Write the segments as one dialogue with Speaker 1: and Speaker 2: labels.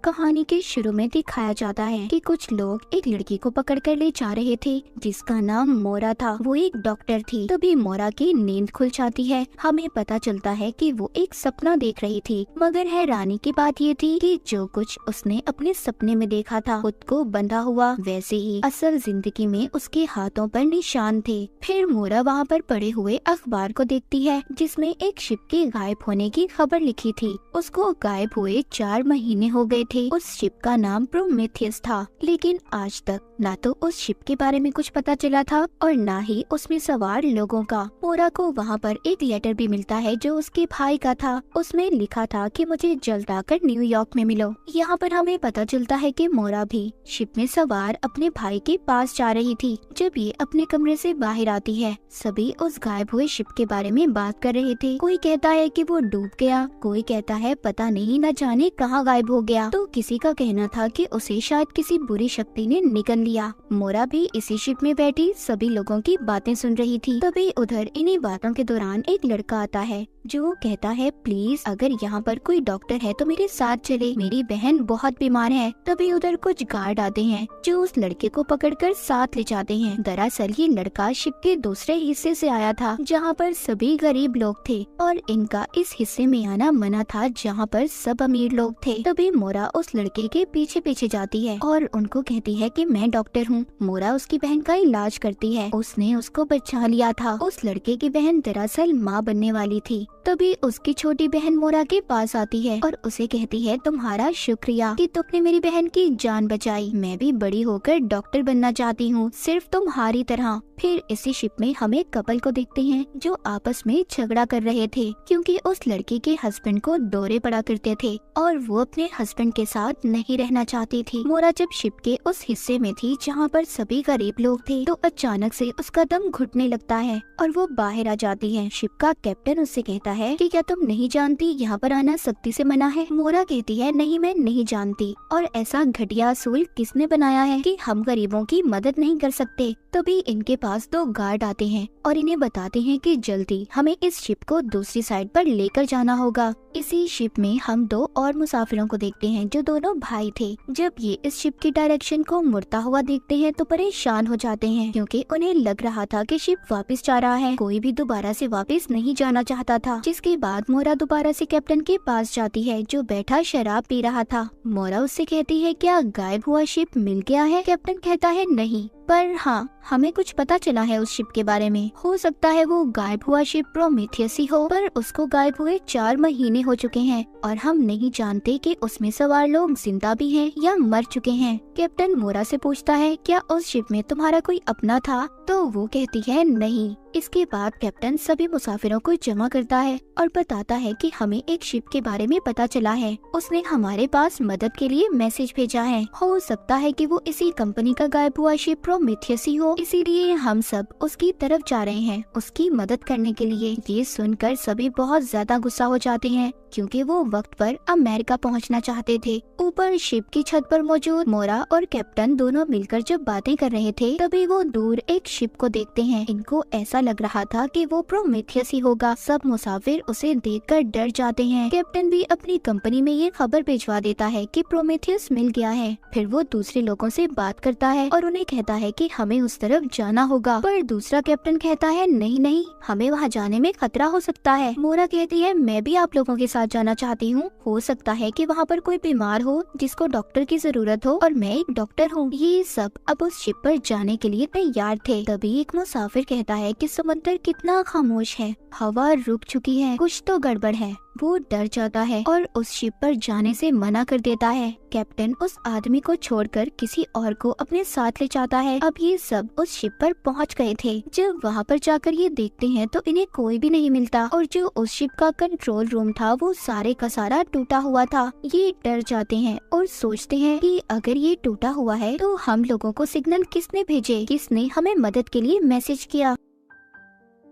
Speaker 1: कहानी के शुरू में दिखाया जाता है कि कुछ लोग एक लड़की को पकड़कर ले जा रहे थे जिसका नाम मोरा था। वो एक डॉक्टर थी। तभी मोरा की नींद खुल जाती है। हमें पता चलता है कि वो एक सपना देख रही थी, मगर हैरानी की बात ये थी कि जो कुछ उसने अपने सपने में देखा था खुद को बंधा हुआ, वैसे ही असल जिंदगी में उसके हाथों पर निशान थे। फिर मोरा वहाँ पर पड़े हुए अखबार को देखती है जिसमें एक शिप के गायब होने की खबर लिखी थी। उसको गायब हुए 4 महीने हो गए थे। उस शिप का नाम प्रोमेथियस था, लेकिन आज तक ना तो उस शिप के बारे में कुछ पता चला था और ना ही उसमें सवार लोगों का। मोरा को वहाँ पर एक लेटर भी मिलता है जो उसके भाई का था। उसमें लिखा था कि मुझे जल्द आकर न्यूयॉर्क में मिलो। यहाँ पर हमें पता चलता है कि मोरा भी शिप में सवार अपने भाई के पास जा रही थी। जब ये अपने कमरे से बाहर आती है, सभी उस गायब हुए शिप के बारे में बात कर रहे थे। कोई कहता है कि वो डूब गया, कोई कहता है पता नहीं न जाने कहाँ गायब हो गया, तो किसी का कहना था कि उसे शायद किसी बुरी शक्ति ने निगल लिया। मोरा भी इसी शिप में बैठी सभी लोगों की बातें सुन रही थी। तभी उधर इन्हीं बातों के दौरान एक लड़का आता है जो कहता है प्लीज अगर यहाँ पर कोई डॉक्टर है तो मेरे साथ चले, मेरी बहन बहुत बीमार है। तभी उधर कुछ गार्ड आते हैं जो उस लड़के को पकड़कर साथ ले जाते हैं। दरअसल ये लड़का शिप के दूसरे हिस्से से आया था जहाँ पर सभी गरीब लोग थे और इनका इस हिस्से में आना मना था जहाँ पर सब अमीर लोग थे। तभी मोरा उस लड़के के पीछे पीछे जाती है और उनको कहती है कि मैं डॉक्टर हूँ। मोरा उसकी बहन का इलाज करती है। उसने उसको बचा लिया था। उस लड़के की बहन दरअसल माँ बनने वाली थी। तभी उसकी छोटी बहन मोरा के पास आती है और उसे कहती है तुम्हारा शुक्रिया कि तुमने मेरी बहन की जान बचाई। मैं भी बड़ी होकर डॉक्टर बनना चाहती हूँ, सिर्फ तुम्हारी तरह। फिर इसी शिप में हम एक कपल को देखते हैं जो आपस में झगड़ा कर रहे थे क्योंकि उस लड़की के हस्बैंड को दौरे पड़ा करते थे और वो अपने हस्बैंड के साथ नहीं रहना चाहती थी। मोरा जब शिप के उस हिस्से में थी जहाँ पर सभी गरीब लोग थे तो अचानक से उसका दम घुटने लगता है और वो बाहर आ जाती है। शिप का कैप्टन उससे कहता है कि क्या तुम नहीं जानती यहाँ पर आना सख्ती से मना है। मोरा कहती है नहीं मैं नहीं जानती, और ऐसा घटिया असूल किसने बनाया है कि हम गरीबों की मदद नहीं कर सकते। तभी इनके पास 2 गार्ड आते हैं और इन्हें बताते हैं कि जल्दी हमें इस शिप को दूसरी साइड पर लेकर जाना होगा। इसी शिप में हम 2 और मुसाफिरों को देखते हैं जो दोनों भाई थे। जब ये इस शिप की डायरेक्शन को मुड़ता हुआ देखते हैं तो परेशान हो जाते हैं क्योंकि उन्हें लग रहा था कि शिप वापस जा रहा है। कोई भी दोबारा से वापस नहीं जाना चाहता था। जिसके बाद मोरा दोबारा से कैप्टन के पास जाती है जो बैठा शराब पी रहा था। मोरा उससे कहती है क्या गायब हुआ शिप मिल गया है? कैप्टन कहता है नहीं, पर हाँ हमें कुछ पता चला है उस शिप के बारे में। हो सकता है वो गायब हुआ शिप प्रोमेथियस ही हो, पर उसको गायब हुए 4 महीने हो चुके हैं और हम नहीं जानते कि उसमें सवार लोग जिंदा भी हैं या मर चुके हैं। कैप्टन मोरा से पूछता है क्या उस शिप में तुम्हारा कोई अपना था? तो वो कहती है नहीं। इसके बाद कैप्टन सभी मुसाफिरों को जमा करता है और बताता है कि हमें एक शिप के बारे में पता चला है। उसने हमारे पास मदद के लिए मैसेज भेजा है। हो सकता है कि वो इसी कंपनी का गायब हुआ शिप प्रोमेथियस ही हो, इसीलिए हम सब उसकी तरफ जा रहे हैं उसकी मदद करने के लिए। ये सुनकर सभी बहुत ज्यादा गुस्सा हो जाते हैं क्योंकि वो वक्त पर अमेरिका पहुंचना चाहते थे। ऊपर शिप की छत पर मौजूद मोरा और कैप्टन दोनों मिलकर जब बातें कर रहे थे तभी वो दूर एक शिप को देखते हैं। इनको ऐसा लग रहा था कि वो प्रोमेथियस ही होगा। सब मुसाफिर उसे देखकर डर जाते हैं। कैप्टन भी अपनी कंपनी में ये खबर भिजवा देता है कि प्रोमेथियस मिल गया है। फिर वो दूसरे लोगों से बात करता है और उन्हें कहता है कि हमें उस तरफ जाना होगा, पर दूसरा कैप्टन कहता है नहीं नहीं हमें वहाँ जाने में खतरा हो सकता है। मोरा कहती है मैं भी आप लोगों के साथ जाना चाहती हूँ। हो सकता है कि वहाँ पर कोई बीमार हो जिसको डॉक्टर की जरूरत हो और मैं एक डॉक्टर हूँ। ये सब अब उस शिप पर जाने के लिए तैयार थे। तभी एक मुसाफिर कहता है कि समंदर कितना खामोश है, हवा रुक चुकी है, कुछ तो गड़बड़ है। वो डर जाता है और उस शिप पर जाने से मना कर देता है। कैप्टन उस आदमी को छोड़कर किसी और को अपने साथ ले जाता है। अब ये सब उस शिप पर पहुंच गए थे। जब वहां पर जाकर ये देखते हैं तो इन्हें कोई भी नहीं मिलता और जो उस शिप का कंट्रोल रूम था वो सारे का सारा टूटा हुआ था। ये डर जाते हैं और सोचते हैं कि अगर ये टूटा हुआ है तो हम लोगों को सिग्नल किसने भेजे, किसने हमें मदद के लिए मैसेज किया।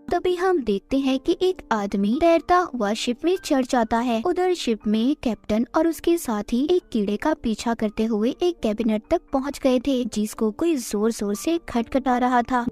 Speaker 1: तभी हम देखते हैं कि एक आदमी तैरता हुआ शिप में चढ़ जाता है। उधर शिप में कैप्टन और उसके साथी एक कीड़े का पीछा करते हुए एक कैबिनेट तक पहुंच गए थे जिसको कोई जोर जोर से खटखटा रहा था।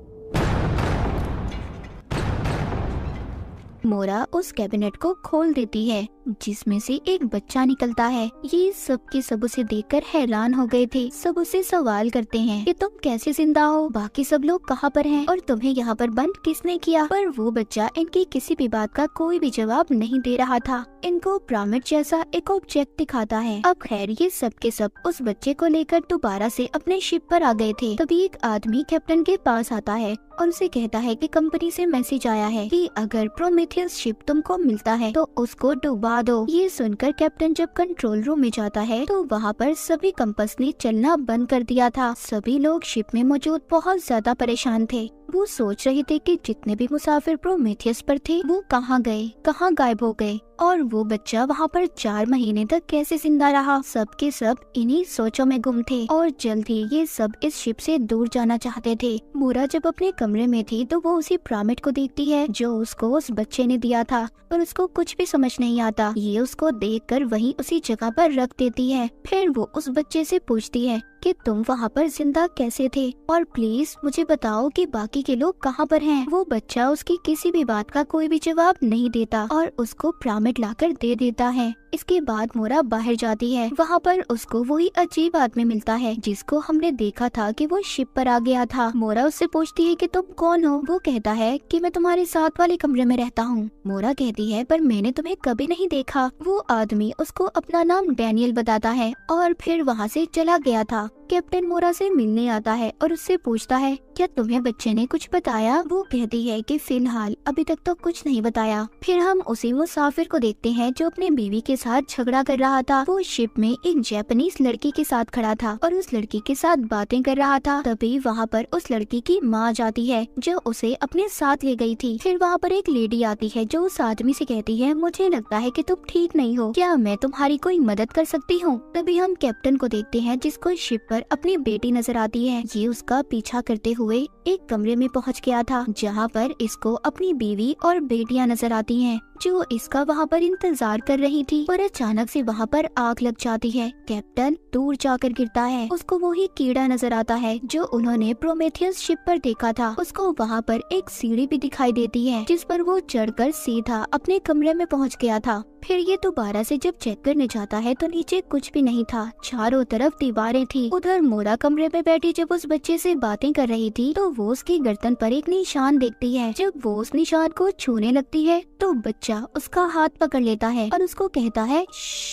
Speaker 1: मोरा उस कैबिनेट को खोल देती है जिसमें से एक बच्चा निकलता है। ये सब के सब उसे देखकर हैरान हो गए थे। सब उसे सवाल करते हैं कि तुम कैसे जिंदा हो, बाकी सब लोग कहाँ पर हैं और तुम्हें यहाँ पर बंद किसने किया। पर वो बच्चा इनकी किसी भी बात का कोई भी जवाब नहीं दे रहा था। इनको पिरामिड जैसा एक ऑब्जेक्ट दिखाता है। अब खैर ये सब के सब उस बच्चे को लेकर दोबारा से अपने शिप पर आ गए थे। तभी एक आदमी कैप्टन के पास आता है और उसे कहता है कि कंपनी से मैसेज आया है कि अगर प्रोमेथियस शिप तुमको मिलता है तो उसको डुबा दो। ये सुनकर कैप्टन जब कंट्रोल रूम में जाता है तो वहाँ पर सभी कंपस ने चलना बंद कर दिया था। सभी लोग शिप में मौजूद बहुत ज्यादा परेशान थे। वो सोच रहे थे कि जितने भी मुसाफिर प्रोमेथियस पर थे वो कहाँ गए, कहाँ गायब हो गए और वो बच्चा वहाँ पर 4 महीने तक कैसे जिंदा रहा। सब के सब इन्हीं सोचों में गुम थे और जल्द ही ये सब इस शिप से दूर जाना चाहते थे। मोरा जब अपने कमरे में थी तो वो उसी पिरामिड को देखती है जो उसको उस बच्चे ने दिया था और उसको कुछ भी समझ नहीं आता। ये उसको देखकर वहीं उसी जगह पर रख देती है। फिर वो उस बच्चे से पूछती है कि तुम वहाँ पर जिंदा कैसे थे और प्लीज मुझे बताओ कि बाकी के लोग कहाँ पर हैं। वो बच्चा उसकी किसी भी बात का कोई भी जवाब नहीं देता और उसको पिरामिड लाकर दे देता है। इसके बाद मोरा बाहर जाती है। वहाँ पर उसको वही अजीब आदमी मिलता है जिसको हमने देखा था कि वो शिप पर आ गया था। मोरा उससे पूछती है कि तुम कौन हो। वो कहता है कि मैं तुम्हारे साथ वाले कमरे में रहता हूँ। मोरा कहती है पर मैंने तुम्हें कभी नहीं देखा। वो आदमी उसको अपना नाम डैनियल बताता है और फिर वहाँ से चला गया था। कैप्टन मोरा से मिलने आता है और उससे पूछता है क्या तुम्हें बच्चे ने कुछ बताया। वो कहती है कि फिलहाल अभी तक तो कुछ नहीं बताया। फिर हम उसी मुसाफिर को देखते हैं जो अपने बीवी के साथ झगड़ा कर रहा था। वो शिप में एक जापानीज लड़की के साथ खड़ा था और उस लड़की के साथ बातें कर रहा था। तभी वहाँ पर उस लड़की की माँ जाती है जो उसे अपने साथ ले गई थी। फिर वहाँ पर एक लेडी आती है जो उस आदमी से कहती है मुझे लगता है कि तुम ठीक नहीं हो, क्या मैं तुम्हारी कोई मदद कर सकती हूँ। तभी हम कैप्टन को देखते हैं जिसको शिप पर अपनी बेटी नजर आती है। ये उसका पीछा करते हुए एक कमरे में पहुंच गया था जहां पर इसको अपनी बीवी और बेटियां नजर आती हैं जो इसका वहां पर इंतजार कर रही थी। पर अचानक से वहां पर आग लग जाती है। कैप्टन दूर जाकर गिरता है। उसको वही कीड़ा नजर आता है जो उन्होंने प्रोमेथियस शिप पर देखा था। उसको वहां पर एक सीढ़ी भी दिखाई देती है जिस पर वो चढ़कर सीधा अपने कमरे में पहुंच गया था। फिर ये दोबारा से जब चेक करने जाता है तो नीचे कुछ भी नहीं था। चारों तरफ दीवारें थी। उधर मोरा कमरे में बैठी जब उस बच्चे से बातें कर रही थी तो वो उसकी गर्दन पर एक निशान देखती है। जब वो उस निशान को छूने लगती है तो बच्चा उसका हाथ पकड़ लेता है और उसको कहता है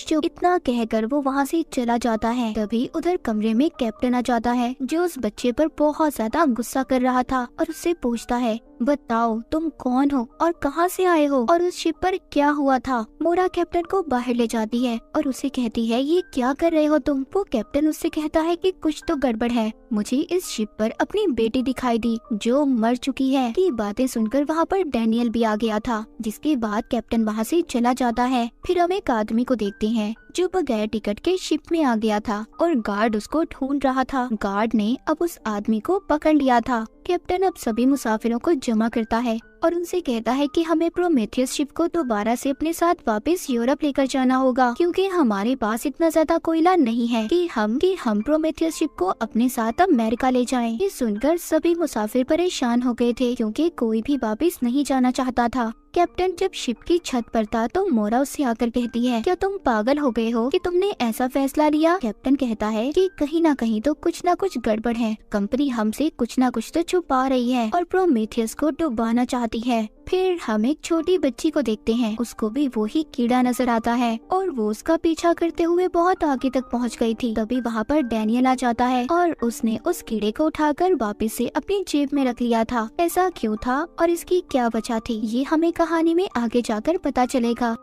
Speaker 1: चुप। इतना कहकर वो वहाँ से चला जाता है। तभी उधर कमरे में कैप्टन आ जाता है जो उस बच्चे पर बहुत ज्यादा गुस्सा कर रहा था और उससे पूछता है बताओ तुम कौन हो और कहाँ से आए हो और उस शिप पर क्या हुआ था। मोरा कैप्टन को बाहर ले जाती है और उसे कहती है ये क्या कर रहे हो तुम। वो कैप्टन उससे कहता है कि कुछ तो गड़बड़ है। मुझे इस शिप पर अपनी बेटी दिखाई दी जो मर चुकी है। की बातें सुनकर वहाँ पर डैनियल भी आ गया था जिसके बाद कैप्टन वहाँ से चला जाता है। फिर हम एक आदमी को देखते हैं जो बगैर टिकट के शिप में आ गया था और गार्ड उसको ढूंढ रहा था। गार्ड ने अब उस आदमी को पकड़ लिया था। कैप्टन अब सभी मुसाफिरों को जमा करता है और उनसे कहता है कि हमें प्रोमेथियस शिप को दोबारा से अपने साथ वापस यूरोप लेकर जाना होगा क्योंकि हमारे पास इतना ज्यादा कोयला नहीं है कि हम प्रोमेथियस शिप को अपने साथ अमेरिका ले जाएं। ये सुनकर सभी मुसाफिर परेशान हो गए थे क्योंकि कोई भी वापस नहीं जाना चाहता था। कैप्टन जब शिप की छत पर था तो मोरा उससे आकर कहती है क्या तुम पागल हो गए हो कि तुमने ऐसा फैसला लिया। कैप्टन कहता है कि कहीं ना कहीं तो कुछ ना कुछ गड़बड़ है। कंपनी हमसे कुछ ना कुछ तो छुपा रही है और प्रोमेथियस को डुबाना चाहती है। फिर हम एक छोटी बच्ची को देखते हैं। उसको भी वही कीड़ा नजर आता है और वो उसका पीछा करते हुए बहुत आगे तक पहुंच गई थी। तभी वहाँ पर डैनियल आ जाता है और उसने उस कीड़े को उठाकर वापस से अपनी जेब में रख लिया था। ऐसा क्यों था और इसकी क्या वजह थी ये हमें कहानी में आगे जाकर पता चलेगा।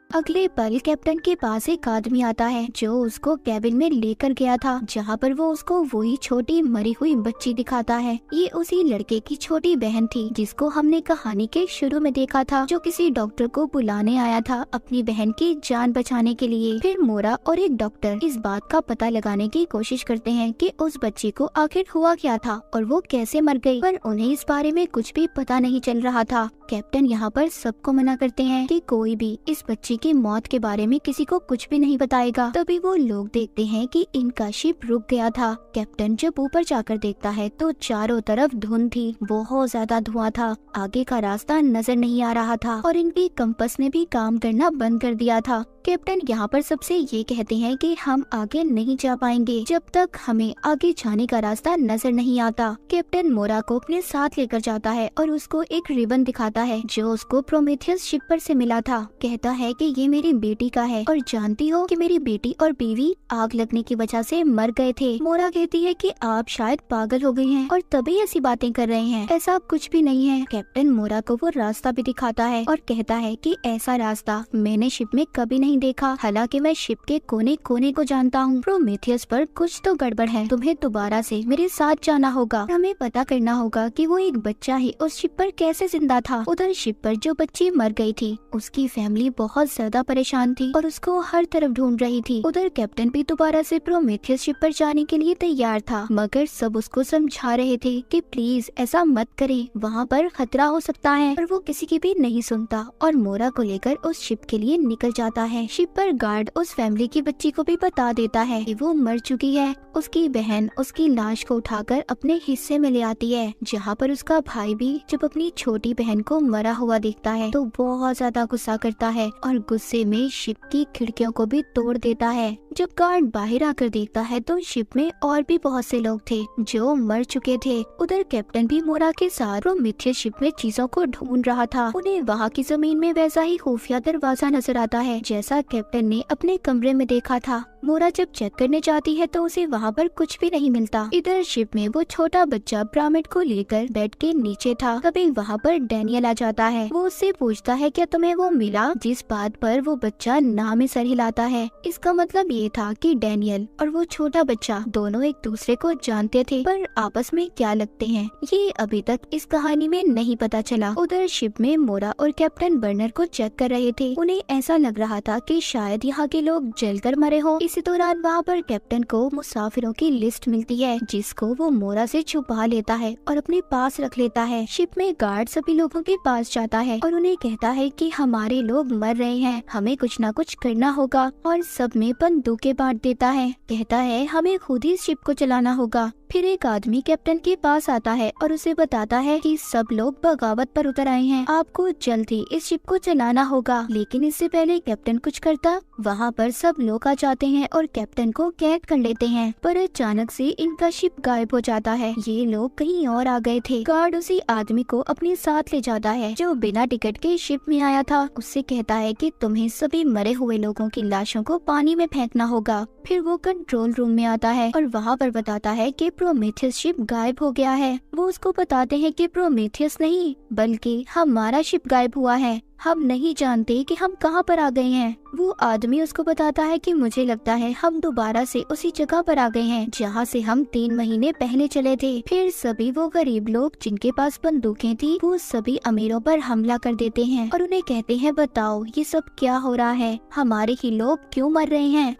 Speaker 1: अगले पल कैप्टन के पास एक आदमी आता है जो उसको कैबिन में लेकर गया था जहाँ पर वो उसको वही छोटी मरी हुई बच्ची दिखाता है। ये उसी लड़के की छोटी बहन थी जिसको हमने कहानी के शुरू में देखा था जो किसी डॉक्टर को बुलाने आया था अपनी बहन की जान बचाने के लिए। फिर मोरा और एक डॉक्टर इस बात का पता लगाने की कोशिश करते हैं कि उस बच्ची को आखिर हुआ क्या था और वो कैसे मर गई, पर उन्हें इस बारे में कुछ भी पता नहीं चल रहा था। कैप्टन यहाँ पर सबको मना करते हैं कि कोई भी इस बच्ची की मौत के बारे में किसी को कुछ भी नहीं बताएगा। तभी वो लोग देखते हैं कि इनका शिप रुक गया था। कैप्टन जब ऊपर जाकर देखता है तो चारों तरफ धुंध थी, बहुत ज्यादा धुआं था, आगे का रास्ता नजर नहीं आ रहा था और इनकी कंपास ने भी काम करना बंद कर दिया था। कैप्टन यहाँ पर सबसे ये कहते हैं कि हम आगे नहीं जा पाएंगे जब तक हमें आगे जाने का रास्ता नजर नहीं आता। कैप्टन मोरा को अपने साथ लेकर जाता है और उसको एक रिबन दिखाता है जो उसको प्रोमेथियस शिप पर से मिला था। कहता है कि ये मेरी बेटी का है और जानती हो कि मेरी बेटी और बीवी आग लगने की वजह से मर गए थे। मोरा कहती है कि आप शायद पागल हो गई हैं और तभी ऐसी बातें कर रहे हैं, ऐसा कुछ भी नहीं है। कैप्टन मोरा को वो रास्ता भी दिखाता है और कहता है कि ऐसा रास्ता मैंने शिप में कभी नहीं देखा, हालांकि मैं शिप के कोने कोने को जानता हूँ। प्रोमेथियस पर कुछ तो गड़बड़ है, तुम्हें दोबारा से मेरे साथ जाना होगा। हमें पता करना होगा कि वो एक बच्चा ही उस शिप पर कैसे जिंदा था। उधर शिप पर जो बच्ची मर गई थी उसकी फैमिली बहुत ज्यादा परेशान थी और उसको हर तरफ ढूंढ रही थी। उधर कैप्टन भी दोबारा से प्रोमेथियस शिप पर जाने के लिए तैयार था, मगर सब उसको समझा रहे थे कि प्लीज ऐसा मत करें, वहाँ पर खतरा हो सकता है, पर वो किसी की भी नहीं सुनता और मोरा को लेकर उस शिप के लिए निकल जाता है। शिप पर गार्ड उस फैमिली की बच्ची को भी बता देता है कि वो मर चुकी है। उसकी बहन उसकी लाश को उठाकर अपने हिस्से में ले आती है, जहाँ पर उसका भाई भी जब अपनी छोटी बहन को मरा हुआ देखता है तो बहुत ज्यादा गुस्सा करता है और गुस्से में शिप की खिड़कियों को भी तोड़ देता है। जब गार्ड बाहर आकर देखता है तो शिप में और भी बहुत से लोग थे जो मर चुके थे। उधर कैप्टन भी मोरा के साथ प्रोमेथियस शिप में चीजों को ढूंढ रहा था। उन्हें वहाँ की जमीन में वैसा ही खुफिया दरवाजा नजर आता है जैसा कैप्टन ने अपने कमरे में देखा था। मोरा जब चेक करने जाती है तो उसे वहाँ पर कुछ भी नहीं मिलता। इधर शिप में वो छोटा बच्चा ब्रामिड को लेकर बेड के नीचे था। तभी वहाँ पर डैनियल आ जाता है। वो उससे पूछता है क्या तुम्हें वो मिला, जिस बात पर वो बच्चा ना में सर हिलाता है। इसका मतलब ये था कि डैनियल और वो छोटा बच्चा दोनों एक दूसरे को जानते थे, पर आपस में क्या लगते हैं ये अभी तक इस कहानी में नहीं पता चला। उधर शिप में मोरा और कैप्टन बर्नर को चेक कर रहे थे। उन्हें ऐसा लग रहा था कि शायद यहाँ के लोग जलकर मरे हो। इसी दौरान वहाँ पर कैप्टन को मुसाफिरों की लिस्ट मिलती है जिसको वो मोरा से छुपा लेता है और अपने पास रख लेता है। शिप में गार्ड सभी लोगों के पास जाता है और उन्हें कहता है कि हमारे लोग मर रहे हैं, हमें कुछ न कुछ करना होगा और सब में बंदूकें बांट देता है। कहता है हमें खुद ही शिप को चलाना होगा। फिर एक आदमी कैप्टन के पास आता है और उसे बताता है कि सब लोग बगावत पर उतर आए हैं, आपको जल्द ही इस शिप को चलाना होगा। लेकिन इससे पहले कैप्टन कुछ करता, वहाँ पर सब लोग आ जाते हैं और कैप्टन को कैद कर लेते हैं, पर अचानक से इनका शिप गायब हो जाता है। ये लोग कहीं और आ गए थे। गार्ड उसी आदमी को अपने साथ ले जाता है जो बिना टिकट के शिप में आया था। उससे कहता है कि तुम्हें सभी मरे हुए लोगों की लाशों को पानी में फेंकना होगा। फिर वो कंट्रोल रूम में आता है और वहाँ पर बताता है कि प्रोमेथियस शिप गायब हो गया है। वो उसको बताते हैं कि प्रोमेथियस नहीं बल्कि हमारा शिप गायब हुआ है, हम नहीं जानते कि हम कहाँ पर आ गए हैं। वो आदमी उसको बताता है कि मुझे लगता है हम दोबारा से उसी जगह पर आ गए हैं जहाँ से हम 3 महीने पहले चले थे। फिर सभी वो गरीब लोग जिनके पास बंदूकें थी वो सभी अमीरों पर हमला कर देते हैं और उन्हें कहते हैं बताओ ये सब क्या हो रहा है, हमारे ही लोग क्यों मर रहे हैं।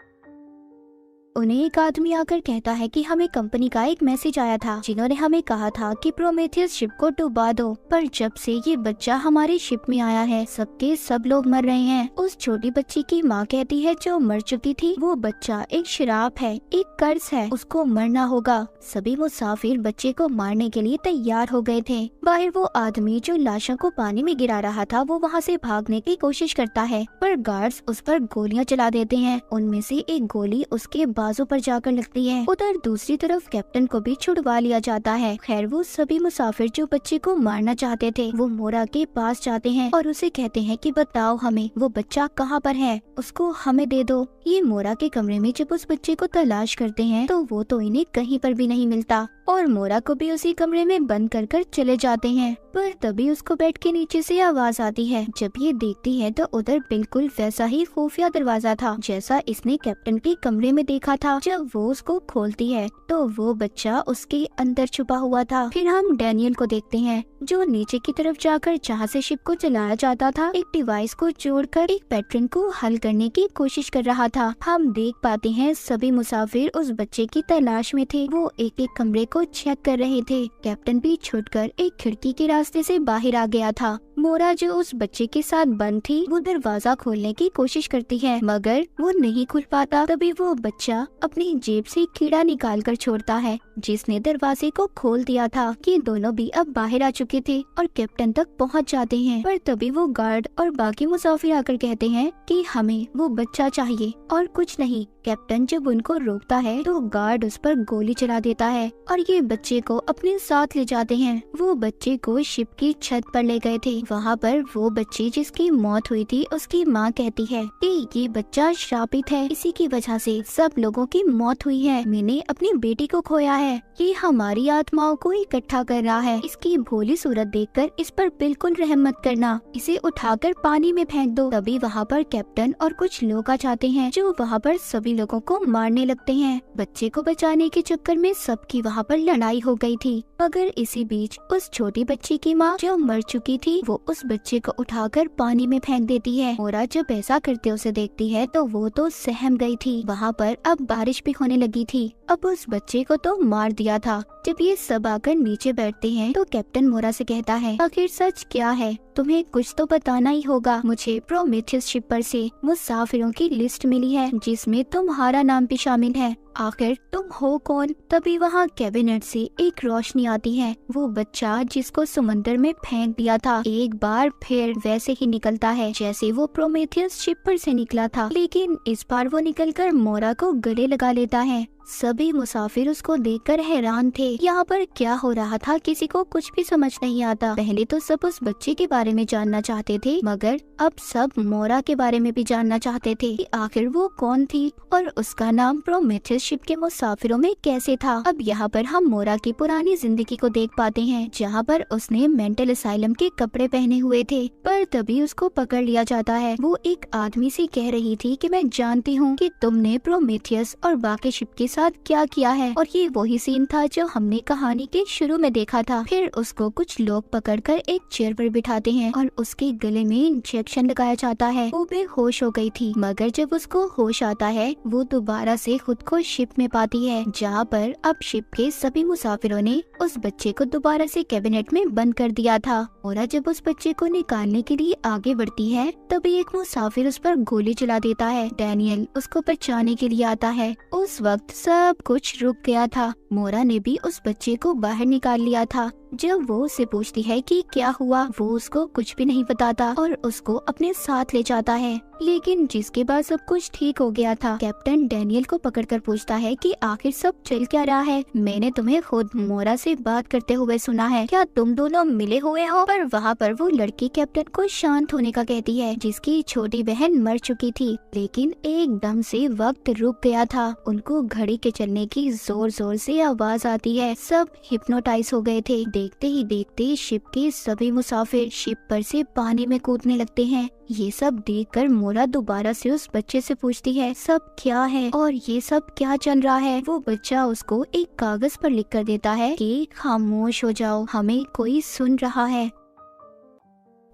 Speaker 1: उन्हें एक आदमी आकर कहता है कि हमें कंपनी का एक मैसेज आया था जिन्होंने हमें कहा था कि प्रोमेथियस शिप को डुबा दो, पर जब से ये बच्चा हमारे शिप में आया है सबके सब लोग मर रहे हैं। उस छोटी बच्ची की माँ कहती है जो मर चुकी थी वो बच्चा एक श्राप है, एक कर्ज है, उसको मरना होगा। सभी मुसाफिर बच्चे को मारने के लिए तैयार हो गए थे। बाहर वो आदमी जो लाशों को पानी में गिरा रहा था वो वहाँ से भागने की कोशिश करता है, पर गार्ड्स उस पर गोलियां चला देते हैं। उनमें से एक गोली उसके बाजू पर जाकर लगती है। उधर दूसरी तरफ कैप्टन को भी छुड़वा लिया जाता है। खैर वो सभी मुसाफिर जो बच्चे को मारना चाहते थे वो मोरा के पास जाते हैं और उसे कहते हैं कि बताओ हमें वो बच्चा कहाँ पर है, उसको हमें दे दो। ये मोरा के कमरे में जब उस बच्चे को तलाश करते हैं तो वो तो इन्हें कहीं पर भी नहीं मिलता और मोरा को भी उसी कमरे में बंद कर चले जाते हैं। पर तभी उसको बेड के नीचे से आवाज आती है। जब ये देखती है तो उधर बिल्कुल वैसा ही खुफिया दरवाजा था जैसा इसने कैप्टन के कमरे में देखा था। जब वो उसको खोलती है तो वो बच्चा उसके अंदर छुपा हुआ था। फिर हम डैनियल को देखते हैं जो नीचे की तरफ जाकर जहाँ से शिप को चलाया जाता था एक डिवाइस को जोड़कर एक पैटर्न को हल करने की कोशिश कर रहा था। हम देख पाते हैं सभी मुसाफिर उस बच्चे की तलाश में थे। वो एक एक कमरे को चेक कर रहे थे। कैप्टन भी छुटकर एक खिड़की के रास्ते से बाहर आ गया था। मोरा जो उस बच्चे के साथ बंद थी वो दरवाजा खोलने की कोशिश करती है मगर वो नहीं खुल पाता। तभी वो बच्चा अपनी जेब से कीड़ा निकाल कर छोड़ता है जिसने दरवाजे को खोल दिया था। कि दोनों भी अब बाहर आ चुके थे और कैप्टन तक पहुंच जाते हैं। पर तभी वो गार्ड और बाकी मुसाफिर आकर कहते हैं कि हमें वो बच्चा चाहिए और कुछ नहीं। कैप्टन जब उनको रोकता है तो गार्ड उस पर गोली चला देता है और ये बच्चे को अपने साथ ले जाते हैं। वो बच्चे को शिप की छत पर ले गए थे। वहाँ पर वो बच्ची जिसकी मौत हुई थी उसकी माँ कहती है कि ये बच्चा श्रापित है, इसी की वजह से सब लोगों की मौत हुई है। मैंने अपनी बेटी को खोया है। ये हमारी आत्माओं को इकट्ठा कर रहा है। इसकी भोली सूरत देखकर इस पर बिल्कुल रहम मत करना। इसे उठाकर पानी में फेंक दो। तभी वहाँ पर कैप्टन और कुछ लोग आ जाते हैं जो वहाँ पर सभी लोगों को मारने लगते हैं। बच्चे को बचाने के चक्कर में सबकी वहाँ पर लड़ाई हो गई थी। मगर इसी बीच उस छोटी बच्ची की माँ जो मर चुकी थी वो उस बच्चे को उठाकर पानी में फेंक देती है। मोरा जब ऐसा करते उसे देखती है तो वो तो सहम गई थी। वहाँ पर अब बारिश भी होने लगी थी। अब उस बच्चे को तो मार दिया था। जब ये सब आकर नीचे बैठते हैं तो कैप्टन मोरा से कहता है आखिर सच क्या है, तुम्हें कुछ तो बताना ही होगा। मुझे प्रोमेथियस शिप पर से मुसाफिरों की लिस्ट मिली है जिसमें तुम्हारा नाम भी शामिल है। आखिर तुम हो कौन? तभी वहाँ कैबिनेट से एक रोशनी आती है। वो बच्चा जिसको समंदर में फेंक दिया था एक बार फिर वैसे ही निकलता है जैसे वो प्रोमेथियस शिप पर से निकला था, लेकिन इस बार वो निकलकर मोरा को गले लगा लेता है। सभी मुसाफिर उसको देखकर हैरान थे। यहाँ पर क्या हो रहा था किसी को कुछ भी समझ नहीं आता। पहले तो सब उस बच्चे के बारे में जानना चाहते थे मगर अब सब मोरा के बारे में भी जानना चाहते थे कि आखिर वो कौन थी और उसका नाम प्रोमेथियस शिप के मुसाफिरों में कैसे था। अब यहाँ पर हम मोरा की पुरानी जिंदगी को देख पाते हैं जहाँ पर उसने मेंटल असाइलम के कपड़े पहने हुए थे। पर तभी उसको पकड़ लिया जाता है। वो एक आदमी से कह रही थी कि मैं जानती हूँ कि तुमने प्रोमेथियस और बाकी शिप के साथ क्या किया है। और ये वही सीन था जो हमने कहानी के शुरू में देखा था। फिर उसको कुछ लोग पकड़कर एक चेयर पर बिठाते हैं और उसके गले में इंजेक्शन लगाया जाता है। वो बेहोश हो गई थी मगर जब उसको होश आता है वो दोबारा से खुद को शिप में पाती है जहाँ पर अब शिप के सभी मुसाफिरों ने उस बच्चे को दोबारा से कैबिनेट में बंद कर दिया था। मोरा जब उस बच्चे को निकालने के लिए आगे बढ़ती है तभी एक मुसाफिर उस पर गोली चला देता है। डैनियल उसको बचाने के लिए आता है। उस वक्त सब कुछ रुक गया था। मोरा ने भी उस बच्चे को बाहर निकाल लिया था। जब वो उससे पूछती है कि क्या हुआ वो उसको कुछ भी नहीं बताता और उसको अपने साथ ले जाता है। लेकिन जिसके बाद सब कुछ ठीक हो गया था कैप्टन डैनियल को पकड़कर पूछता है कि आखिर सब चल क्या रहा है। मैंने तुम्हें खुद मोरा से बात करते हुए सुना है, क्या तुम दोनों मिले हुए हो? पर वहाँ पर वो लड़की कैप्टन को शांत होने का कहती है जिसकी छोटी बहन मर चुकी थी। लेकिन एकदम से वक्त रुक गया था। उनको घड़ी के चलने की जोर जोर से आवाज आती है। सब हिप्नोटाइज हो गए थे। देखते ही देखते शिप के सभी मुसाफिर शिप पर से पानी में कूदने लगते हैं। ये सब देखकर मोरा दोबारा से उस बच्चे से पूछती है सब क्या है और ये सब क्या चल रहा है। वो बच्चा उसको एक कागज पर लिख कर देता है कि खामोश हो जाओ, हमें कोई सुन रहा है।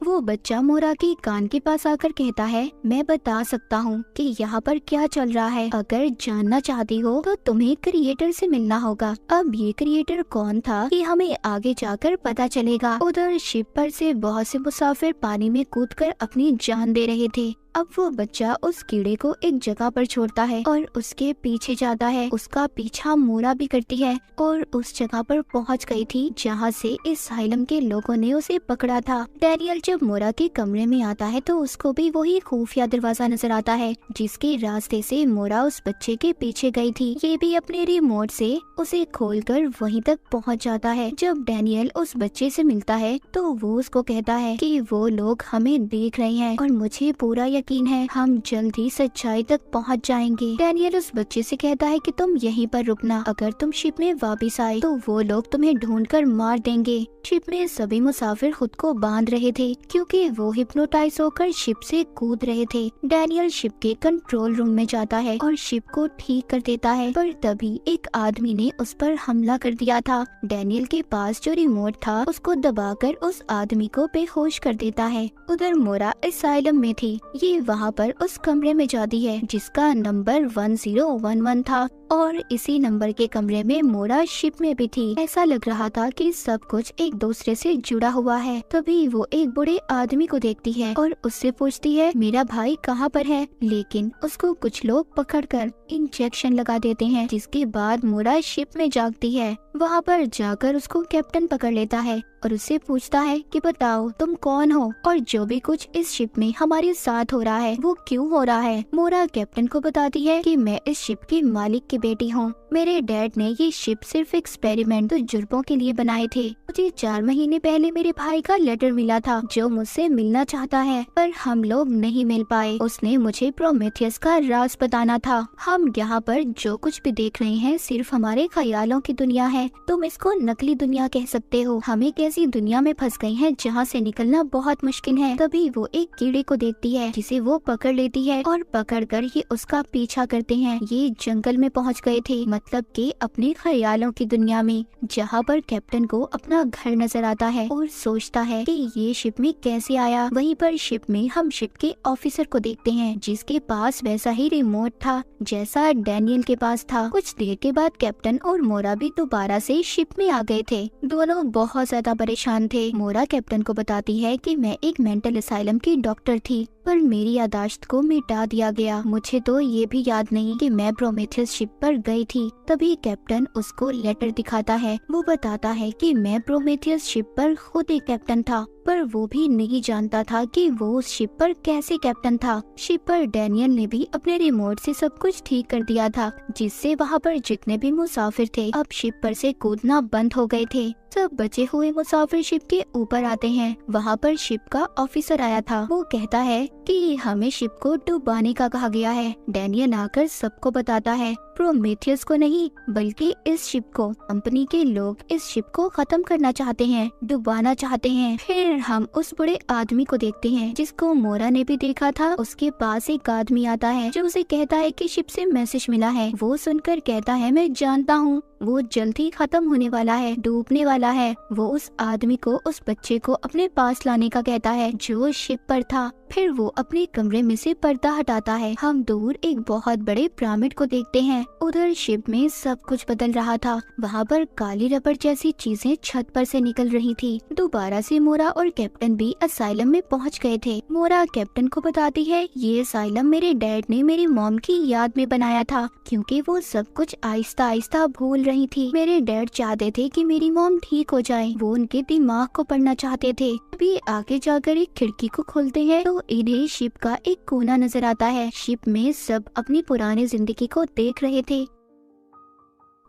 Speaker 1: वो बच्चा मोरा के कान के पास आकर कहता है मैं बता सकता हूँ कि यहाँ पर क्या चल रहा है। अगर जानना चाहती हो तो तुम्हें क्रिएटर से मिलना होगा। अब ये क्रिएटर कौन था ये हमें आगे जाकर पता चलेगा। उधर शिप पर से बहुत से मुसाफिर पानी में कूदकर अपनी जान दे रहे थे। अब वो बच्चा उस कीड़े को एक जगह पर छोड़ता है और उसके पीछे जाता है। उसका पीछा मोरा भी करती है और उस जगह पर पहुंच गई थी जहां से इस साइलम के लोगों ने उसे पकड़ा था। डैनियल जब मोरा के कमरे में आता है तो उसको भी वही खुफिया दरवाजा नजर आता है जिसके रास्ते से मोरा उस बच्चे के पीछे गई थी। ये भी अपने रिमोट से उसे खोलकर वहीं तक पहुंच जाता है। जब डैनियल उस बच्चे से मिलता है तो वो उसको कहता है कि वो लोग हमें देख रहे हैं और मुझे पूरा यकीन है हम जल्द ही सच्चाई तक पहुंच जाएंगे। डैनियल उस बच्चे से कहता है कि तुम यहीं पर रुकना, अगर तुम शिप में वापस आए तो वो लोग तुम्हें ढूंढकर मार देंगे। शिप में सभी मुसाफिर खुद को बांध रहे थे क्योंकि वो हिप्नोटाइज होकर शिप से कूद रहे थे। डैनियल शिप के कंट्रोल रूम में जाता है और शिप को ठीक कर देता है, पर तभी एक आदमी ने उस पर हमला कर दिया था। डैनियल के पास जो रिमोट था उसको दबाकर उस आदमी को बेहोश कर देता है। उधर मोरा असाइलम में थी। ये वहाँ पर उस कमरे में जाती है जिसका नंबर 1011 था और इसी नंबर के कमरे में मोरा शिप में भी थी। ऐसा लग रहा था कि सब कुछ एक दूसरे से जुड़ा हुआ है। तभी वो एक बूढ़े आदमी को देखती है और उससे पूछती है मेरा भाई कहाँ पर है, लेकिन उसको कुछ लोग पकड़कर इंजेक्शन लगा देते हैं, जिसके बाद मोरा शिप में जागती है। वहाँ पर जाकर उसको कैप्टन पकड़ लेता है और उससे पूछता है कि बताओ तुम कौन हो और जो भी कुछ इस शिप में हमारे साथ हो रहा है वो क्यों हो रहा है। मोरा कैप्टन को बताती है कि मैं इस शिप के मालिक की बेटी हूँ। मेरे डैड ने ये शिप सिर्फ एक्सपेरिमेंट तजुर्बों के लिए बनाए थे। मुझे 4 महीने पहले मेरे भाई का लेटर मिला था जो मुझसे मिलना चाहता है, पर हम लोग नहीं मिल पाए। उसने मुझे प्रोमेथियस का राज बताना था। हम यहाँ पर जो कुछ भी देख रहे हैं सिर्फ हमारे ख्यालों की दुनिया है। तुम इसको नकली दुनिया कह सकते हो। हम एक ऐसी दुनिया में फंस गए हैं जहाँ से निकलना बहुत मुश्किल है। तभी वो एक कीड़े को देखती है जिसे वो पकड़ लेती है और पकड़कर ये उसका पीछा करते हैं। ये जंगल में पहुँच गए थे, मतलब कि अपने ख्यालों की दुनिया में, जहाँ पर कैप्टन को अपना घर नजर आता है और सोचता है कि ये शिप में कैसे आया। वहीं पर शिप में हम शिप के ऑफिसर को देखते हैं जिसके पास वैसा ही रिमोट था जैसा डैनियल के पास था। कुछ देर के बाद कैप्टन और मोरा भी दोबारा से शिप में आ गए थे। दोनों बहुत ज्यादा परेशान थे। मोरा कैप्टन को बताती है कि मैं एक मेंटल असाइलम की डॉक्टर थी, पर मेरी यादाश्त को मिटा दिया गया। मुझे तो ये भी याद नहीं कि मैं प्रोमेथियस शिप पर गई थी। तभी कैप्टन उसको लेटर दिखाता है। वो बताता है कि मैं प्रोमेथियस शिप पर खुद एक कैप्टन था, पर वो भी नहीं जानता था कि वो उस शिप पर कैसे कैप्टन था। शिप पर डैनियल ने भी अपने रिमोट से सब कुछ ठीक कर दिया था, जिससे वहाँ पर जितने भी मुसाफिर थे अब शिप पर से कूदना बंद हो गए थे। सब बचे हुए मुसाफिर शिप के ऊपर आते हैं। वहाँ पर शिप का ऑफिसर आया था। वो कहता है कि हमें शिप को डुबाने का कहा गया है। डैनियल आकर सबको बताता है, प्रोमेथियस को नहीं बल्कि इस शिप को। कंपनी के लोग इस शिप को खत्म करना चाहते हैं, डुबाना चाहते हैं। फिर हम उस बड़े आदमी को देखते हैं जिसको मोरा ने भी देखा था। उसके पास एक आदमी आता है जो उसे कहता है कि शिप से मैसेज मिला है। वो सुनकर कहता है मैं जानता हूँ, वो जल्द ही खत्म होने वाला है, डूबने वाला है। वो उस आदमी को उस बच्चे को अपने पास लाने का कहता है जो शिप पर था। फिर वो अपने कमरे में से पर्दा हटाता है। हम दूर एक बहुत बड़े पिरामिड को देखते हैं। उधर शिप में सब कुछ बदल रहा था। वहाँ पर काली रबड़ जैसी चीजें छत पर से निकल रही थी। दोबारा से मोरा और कैप्टन भी असाइलम में पहुँच गए थे। मोरा कैप्टन को बताती है ये असाइलम मेरे डैड ने मेरी मॉम की याद में बनाया था, क्योंकि वो सब कुछ आहिस्ता आहिस्ता भूल रही थी। मेरे डैड चाहते थे कि मेरी मॉम ठीक हो जाए। वो उनके दिमाग को पढ़ना चाहते थे। अभी आगे जाकर एक खिड़की को खोलते हैं तो इन्हें शिप का एक कोना नजर आता है। शिप में सब अपनी पुरानी जिंदगी को देख रहे थे।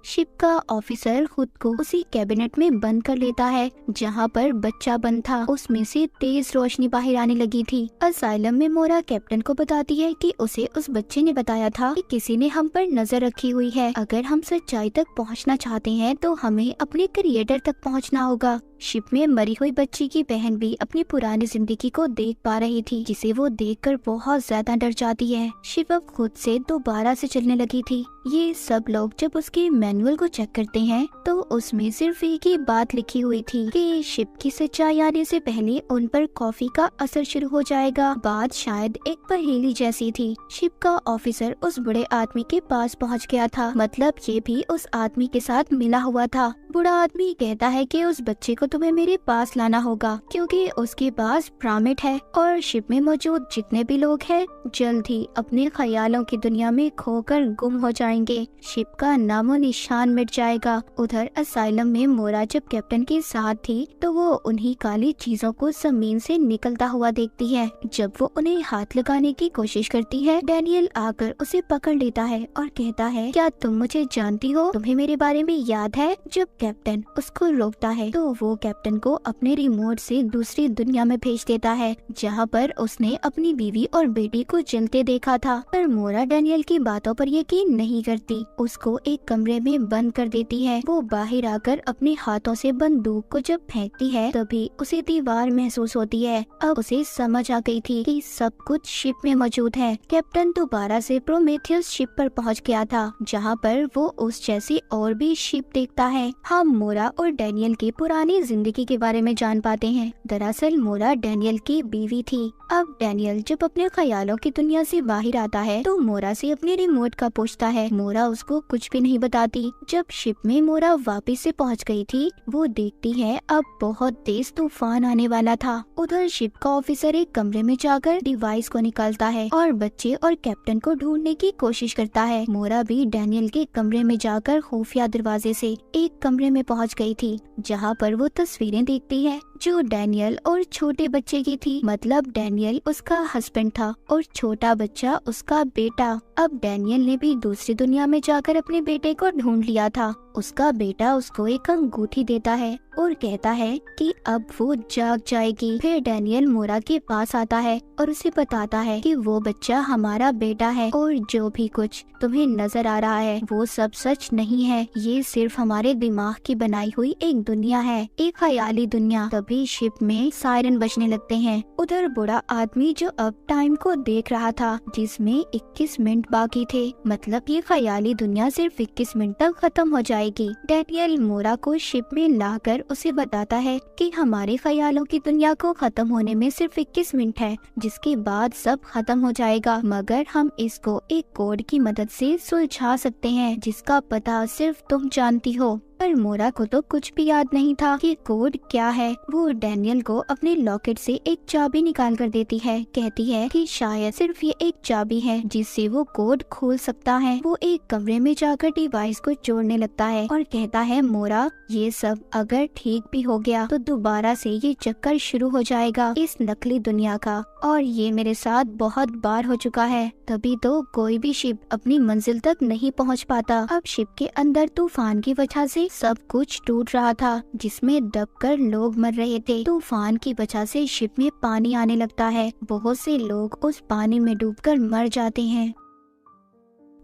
Speaker 1: शिप का ऑफिसर खुद को उसी कैबिनेट में बंद कर लेता है जहाँ पर बच्चा बंद था। उसमें से तेज रोशनी बाहर आने लगी थी। असाइलम में मोरा कैप्टन को बताती है कि उसे उस बच्चे ने बताया था कि किसी ने हम पर नजर रखी हुई है। अगर हम सच्चाई तक पहुँचना चाहते हैं तो हमें अपने क्रिएटर तक पहुँचना होगा। शिप में मरी हुई बच्ची की बहन भी अपनी पुरानी जिंदगी को देख पा रही थी, जिसे वो देखकर बहुत ज्यादा डर जाती है। शिप अब खुद से दोबारा से चलने लगी थी। ये सब लोग जब उसके मैनुअल को चेक करते हैं तो उसमें सिर्फ एक ही बात लिखी हुई थी कि शिप की सच्चाई आने से पहले उन पर कॉफी का असर शुरू हो जाएगा। बात शायद एक पहेली जैसी थी। शिप का ऑफिसर उस बड़े आदमी के पास पहुंच गया था, मतलब ये भी उस आदमी के साथ मिला हुआ था। बूढ़ा आदमी कहता है कि उस बच्चे को तुम्हें मेरे पास लाना होगा क्योंकि उसके पास पिरामिड है और शिप में मौजूद जितने भी लोग हैं जल्द ही अपने ख्यालों की दुनिया में खोकर गुम हो जाएंगे। शिप का नामो निशान मिट जाएगा। उधर असाइलम में मोरा जब कैप्टन के साथ थी तो वो उन्हीं काली चीजों को जमीन से निकलता हुआ देखती है। जब वो उन्हें हाथ लगाने की कोशिश करती है, डैनियल आकर उसे पकड़ लेता है और कहता है क्या तुम मुझे जानती हो? तुम्हें मेरे बारे में याद है? जब कैप्टन उसको रोकता है तो वो वो कैप्टन को अपने रिमोट से दूसरी दुनिया में भेज देता है, जहाँ पर उसने अपनी बीवी और बेटी को जलते देखा था। पर मोरा डैनियल की बातों पर यकीन नहीं करती, उसको एक कमरे में बंद कर देती है। वो बाहर आकर अपने हाथों से बंदूक को जब फेंकती है तभी उसे दीवार महसूस होती है। अब उसे समझ आ गई थी कि सब कुछ शिप में मौजूद है। कैप्टन दोबारा से प्रोमेथियस शिप पर पहुंच गया था, जहां पर वो उस जैसी और भी शिप देखता है। हम मोरा और डैनियल की पुरानी जिंदगी के बारे में जान पाते हैं। दरअसल मोरा डैनियल की बीवी थी। अब डैनियल जब अपने ख्यालों की दुनिया से बाहर आता है तो मोरा से अपने रिमोट का पूछता है। मोरा उसको कुछ भी नहीं बताती। जब शिप में मोरा वापस से पहुंच गई थी, वो देखती है अब बहुत तेज तूफान आने वाला था। उधर शिप का ऑफिसर एक कमरे में जाकर डिवाइस को निकालता है और बच्चे और कैप्टन को ढूंढने की कोशिश करता है। मोरा भी डैनियल के कमरे में जाकर खुफिया दरवाजे से एक कमरे में पहुंच गई थी, जहां पर वो तस्वीरें देखती है जो डैनियल और छोटे बच्चे की थी। मतलब डैनियल उसका हस्बैंड था और छोटा बच्चा उसका बेटा। अब डैनियल ने भी दूसरी दुनिया में जाकर अपने बेटे को ढूंढ लिया था। उसका बेटा उसको एक अंगूठी देता है और कहता है कि अब वो जाग जाएगी। फिर डैनियल मोरा के पास आता है और उसे बताता है कि वो बच्चा हमारा बेटा है और जो भी कुछ तुम्हें नजर आ रहा है वो सब सच नहीं है। ये सिर्फ हमारे दिमाग की बनाई हुई एक दुनिया है, एक ख्याली दुनिया। तभी शिप में सायरन बजने लगते हैं। उधर बूढ़ा आदमी जो अब टाइम को देख रहा था, जिसमें 21 मिनट बाकी थे। मतलब ये ख्याली दुनिया सिर्फ 21 मिनट तक खत्म हो जाएगी। डैनियल मोरा को शिप में लाकर उसे बताता है कि हमारे ख्यालों की दुनिया को खत्म होने में सिर्फ 21 मिनट है, जिसके बाद सब खत्म हो जाएगा, मगर हम इसको एक कोड की मदद से सुलझा सकते हैं जिसका पता सिर्फ तुम जानती हो। पर मोरा को तो कुछ भी याद नहीं था कि कोड क्या है। वो डैनियल को अपने लॉकेट से एक चाबी निकाल कर देती है। कहती है कि शायद सिर्फ ये एक चाबी है जिससे वो कोड खोल सकता है। वो एक कमरे में जाकर डिवाइस को जोड़ने लगता है और कहता है, मोरा ये सब अगर ठीक भी हो गया तो दोबारा से ये चक्कर शुरू हो जाएगा इस नकली दुनिया का, और ये मेरे साथ बहुत बार हो चुका है। तभी तो कोई भी शिप अपनी मंजिल तक नहीं पहुंच पाता। अब शिप के अंदर तूफान की वजह से सब कुछ टूट रहा था, जिसमें दबकर लोग मर रहे थे। तूफान की वजह से शिप में पानी आने लगता है। बहुत से लोग उस पानी में डूबकर मर जाते हैं।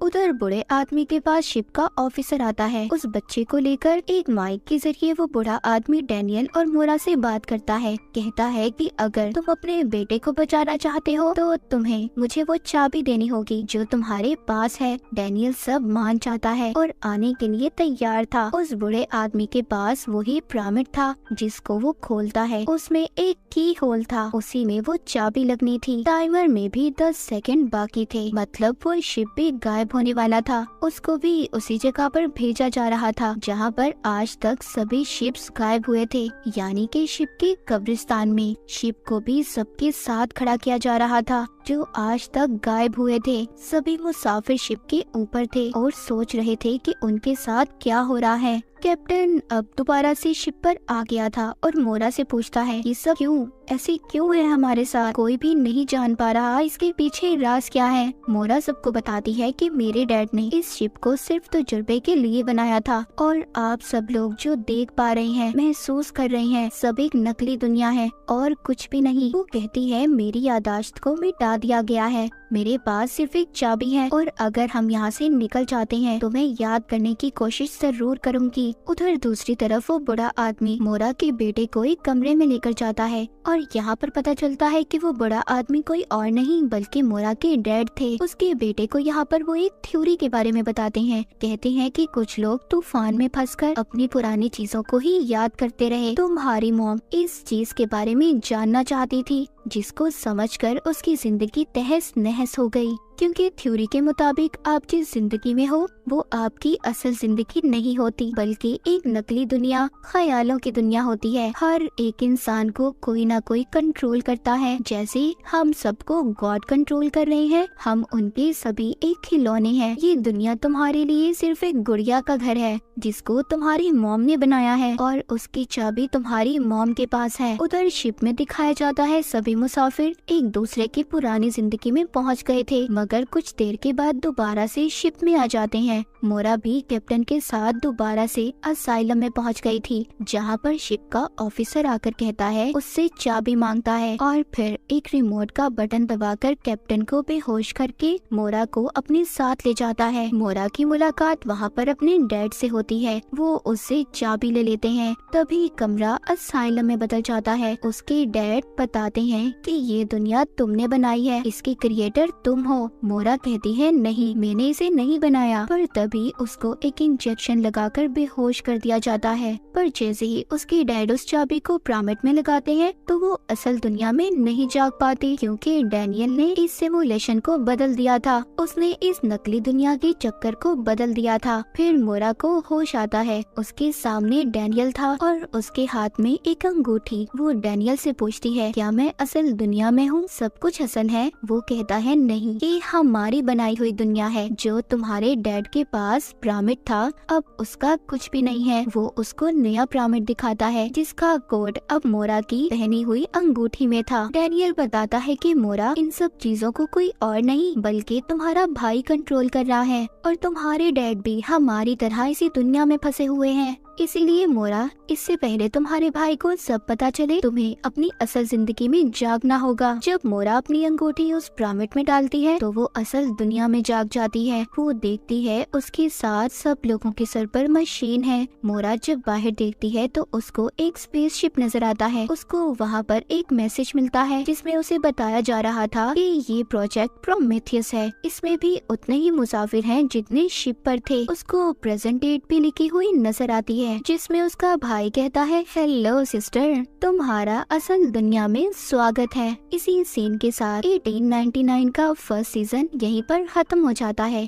Speaker 1: उधर बूढ़े आदमी के पास शिप का ऑफिसर आता है। उस बच्चे को लेकर एक माइक के जरिए वो बूढ़ा आदमी डैनियल और मोरा से बात करता है। कहता है कि अगर तुम अपने बेटे को बचाना चाहते हो तो तुम्हें मुझे वो चाबी देनी होगी जो तुम्हारे पास है। डैनियल सब मान जाता है और आने के लिए तैयार था। उस बूढ़े आदमी के पास वही पिरामिड था जिसको वो खोलता है। उसमें एक की होल था, उसी में वो चाबी लगनी थी। टाइमर में भी 10 सेकंड बाकी थे। मतलब वो शिप भी गायब होने वाला था। उसको भी उसी जगह पर भेजा जा रहा था जहाँ पर आज तक सभी शिप्स गायब हुए थे, यानी कि शिप के कब्रिस्तान में। शिप को भी सबके साथ खड़ा किया जा रहा था जो आज तक गायब हुए थे। सभी मुसाफिर शिप के ऊपर थे और सोच रहे थे कि उनके साथ क्या हो रहा है। कैप्टन अब दोबारा से शिप पर आ गया था और मोरा से पूछता है, ये सब क्यों, ऐसे क्यों है हमारे साथ? कोई भी नहीं जान पा रहा इसके पीछे राज क्या है। मोरा सबको बताती है कि मेरे डैड ने इस शिप को सिर्फ तजुर्बे के लिए बनाया था और आप सब लोग जो देख पा रहे हैं, महसूस कर रहे हैं, सब एक नकली दुनिया है और कुछ भी नहीं। वो कहती है, मेरी यादाश्त को मिटा दिया गया है, मेरे पास सिर्फ एक चाबी है और अगर हम यहाँ से निकल जाते हैं तो मैं याद करने की कोशिश जरूर करूँगी। उधर दूसरी तरफ वो बूढ़ा आदमी मोरा के बेटे को एक कमरे में लेकर जाता है और यहाँ पर पता चलता है कि वो बड़ा आदमी कोई और नहीं बल्कि मोरा के डैड थे। उसके बेटे को यहाँ पर वो एक थ्योरी के बारे में बताते हैं। कहते हैं कि कुछ लोग तूफान में फंसकर अपनी पुरानी चीजों को ही याद करते रहे। तुम्हारी मॉम इस चीज के बारे में जानना चाहती थी, जिसको समझकर उसकी जिंदगी तहस नहस हो गई। क्योंकि थ्योरी के मुताबिक आप जिस जिंदगी में हो वो आपकी असल जिंदगी नहीं होती, बल्कि एक नकली दुनिया, ख्यालों की दुनिया होती है। हर एक इंसान को कोई ना कोई कंट्रोल करता है। जैसे हम सबको गॉड कंट्रोल कर रहे हैं, हम उनके सभी एक खिलौने हैं। ये दुनिया तुम्हारे लिए सिर्फ एक गुड़िया का घर है जिसको तुम्हारी मॉम ने बनाया है और उसकी चाबी तुम्हारी मॉम के पास है। उधर शिप में दिखाया जाता है सभी मुसाफिर एक दूसरे की पुरानी जिंदगी में पहुंच गए थे, छोड़कर कुछ देर के बाद दोबारा से शिप में आ जाते हैं। मोरा भी कैप्टन के साथ दोबारा से असाइलम में पहुंच गई थी, जहां पर शिप का ऑफिसर आकर कहता है, उससे चाबी मांगता है और फिर एक रिमोट का बटन दबाकर कैप्टन को बेहोश करके मोरा को अपने साथ ले जाता है। मोरा की मुलाकात वहां पर अपने डैड से होती है। वो उससे चाबी ले लेते हैं। तभी कमरा असाइलम में बदल जाता है। उसके डैड बताते हैं कि ये दुनिया तुमने बनाई है, इसके क्रिएटर तुम हो। मोरा कहती है, नहीं, मैंने इसे नहीं बनाया। पर तभी उसको एक इंजेक्शन लगाकर बेहोश कर दिया जाता है। पर जैसे ही उसके डैड उस चाबी को पिरामिड में लगाते हैं तो वो असल दुनिया में नहीं जाग पाती, क्योंकि डैनियल ने इस सिमुलेशन को बदल दिया था। उसने इस नकली दुनिया के चक्कर को बदल दिया था। फिर मोरा को होश आता है। उसके सामने डैनियल था और उसके हाथ में एक अंगूठी। वो डैनियल से पूछती है, क्या मैं असल दुनिया में हूँ? सब कुछ असल है? वो कहता है, नहीं, ये हमारी बनाई हुई दुनिया है। जो तुम्हारे डैड के पास पिरामिड था, अब उसका कुछ भी नहीं है। वो उसको नया पिरामिड दिखाता है, जिसका कोड अब मोरा की पहनी हुई अंगूठी में था। डैनियल बताता है कि मोरा, इन सब चीजों को कोई और नहीं बल्कि तुम्हारा भाई कंट्रोल कर रहा है, और तुम्हारे डैड भी हमारी तरह इसी दुनिया में फंसे हुए हैं। इसीलिए मोरा, इससे पहले तुम्हारे भाई को सब पता चले, तुम्हें अपनी असल जिंदगी में जागना होगा। जब मोरा अपनी अंगूठी उस पिरामिड में डालती है तो वो असल दुनिया में जाग जाती है। वो देखती है उसके साथ सब लोगों के सर पर मशीन है। मोरा जब बाहर देखती है तो उसको एक स्पेसशिप नजर आता है। उसको वहाँ पर एक मैसेज मिलता है जिसमें उसे बताया जा रहा था कि ये प्रोजेक्ट प्रोमेथियस है। इसमें भी उतने ही मुसाफिर हैं जितने शिप पर थे। उसको प्रेजेंट डेट भी लिखी हुई नजर आती है, जिसमें उसका भाई कहता है, हेलो सिस्टर, तुम्हारा असल दुनिया में स्वागत है। इसी सीन के साथ 1899 का फर्स्ट सीजन यहीं पर खत्म हो जाता है।